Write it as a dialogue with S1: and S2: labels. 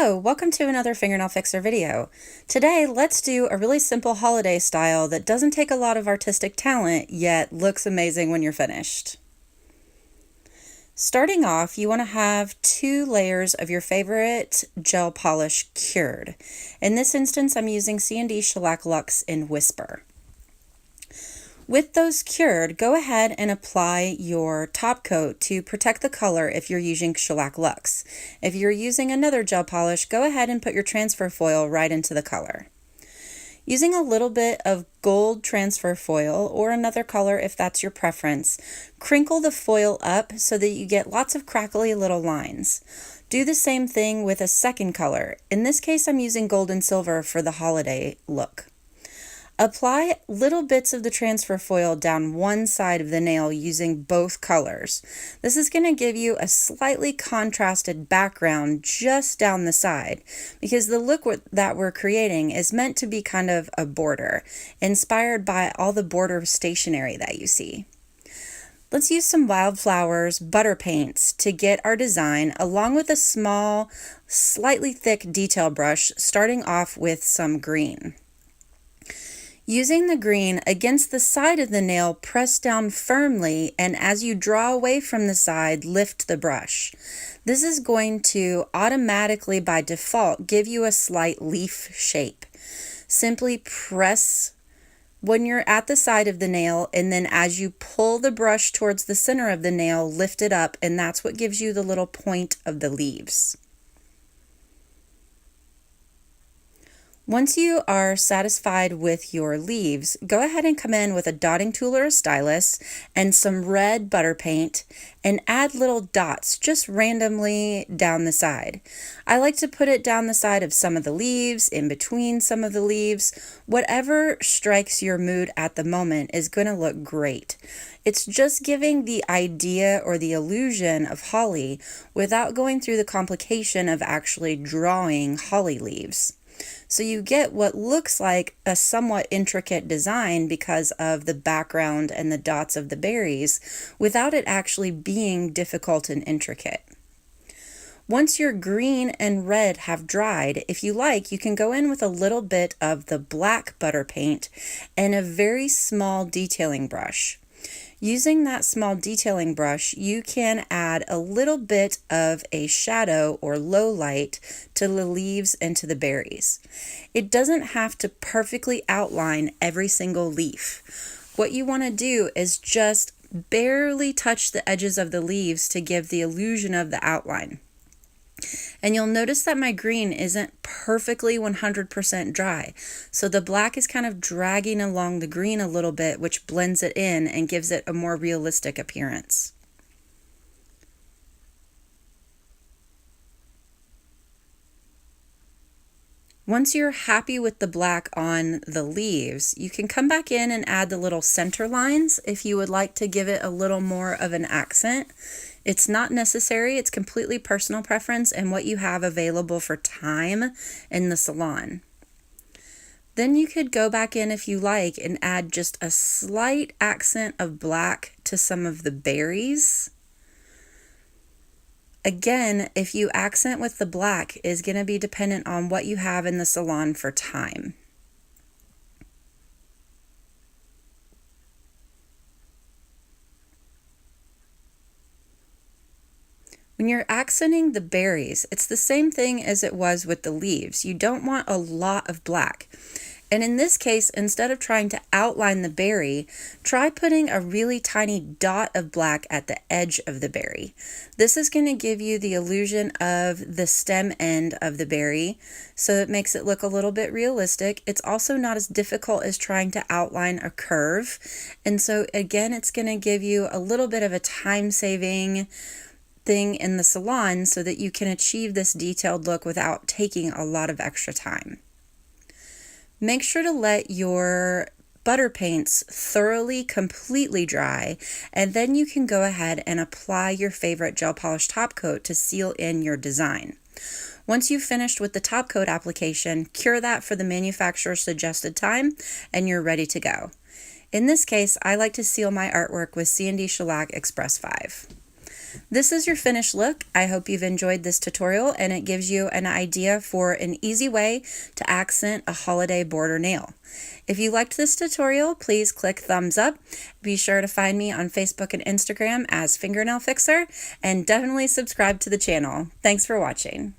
S1: Hello, welcome to another Fingernail Fixer video. Today, let's do a really simple holiday style that doesn't take a lot of artistic talent, yet looks amazing when you're finished. Starting off, you want to have 2 layers of your favorite gel polish cured. In this instance, I'm using C&D Shellac Luxe in Whisper. With those cured, go ahead and apply your top coat to protect the color if you're using Shellac Luxe. If you're using another gel polish, go ahead and put your transfer foil right into the color. Using a little bit of gold transfer foil or another color if that's your preference, crinkle the foil up so that you get lots of crackly little lines. Do the same thing with a second color. In this case, I'm using gold and silver for the holiday look. Apply little bits of the transfer foil down one side of the nail using both colors. This is going to give you a slightly contrasted background just down the side because the look that we're creating is meant to be kind of a border, inspired by all the border stationery that you see. Let's use some wildflowers butter paints to get our design along with a small, slightly thick detail brush, starting off with some green. Using the green against the side of the nail, press down firmly, and as you draw away from the side, lift the brush. This is going to automatically, by default, give you a slight leaf shape. Simply press when you're at the side of the nail, and then as you pull the brush towards the center of the nail, lift it up, and that's what gives you the little point of the leaves. Once you are satisfied with your leaves, go ahead and come in with a dotting tool or a stylus and some red butter paint and add little dots just randomly down the side. I like to put it down the side of some of the leaves, in between some of the leaves. Whatever strikes your mood at the moment is going to look great. It's just giving the idea or the illusion of holly without going through the complication of actually drawing holly leaves. So you get what looks like a somewhat intricate design because of the background and the dots of the berries without it actually being difficult and intricate. Once your green and red have dried, if you like, you can go in with a little bit of the black butter paint and a very small detailing brush. Using that small detailing brush, you can add a little bit of a shadow or low light to the leaves and to the berries. It doesn't have to perfectly outline every single leaf. What you want to do is just barely touch the edges of the leaves to give the illusion of the outline. And you'll notice that my green isn't perfectly 100% dry. So the black is kind of dragging along the green a little bit, which blends it in and gives it a more realistic appearance. Once you're happy with the black on the leaves, you can come back in and add the little center lines if you would like to give it a little more of an accent. It's not necessary, it's completely personal preference and what you have available for time in the salon. Then you could go back in if you like and add just a slight accent of black to some of the berries. Again, if you accent with the black is going to be dependent on what you have in the salon for time. When you're accenting the berries, it's the same thing as it was with the leaves. You don't want a lot of black. And in this case, instead of trying to outline the berry, try putting a really tiny dot of black at the edge of the berry. This is going to give you the illusion of the stem end of the berry, so it makes it look a little bit realistic. It's also not as difficult as trying to outline a curve. And so again, it's going to give you a little bit of a time-saving thing in the salon so that you can achieve this detailed look without taking a lot of extra time. Make sure to let your butter paints thoroughly, completely dry, and then you can go ahead and apply your favorite gel polish top coat to seal in your design. Once you've finished with the top coat application, cure that for the manufacturer's suggested time, and you're ready to go. In this case, I like to seal my artwork with C&D Shellac Express 5. This is your finished look. I hope you've enjoyed this tutorial and it gives you an idea for an easy way to accent a holiday border nail. If you liked this tutorial, please click thumbs up. Be sure to find me on Facebook and Instagram as FingerNailFixer, and definitely subscribe to the channel. Thanks for watching.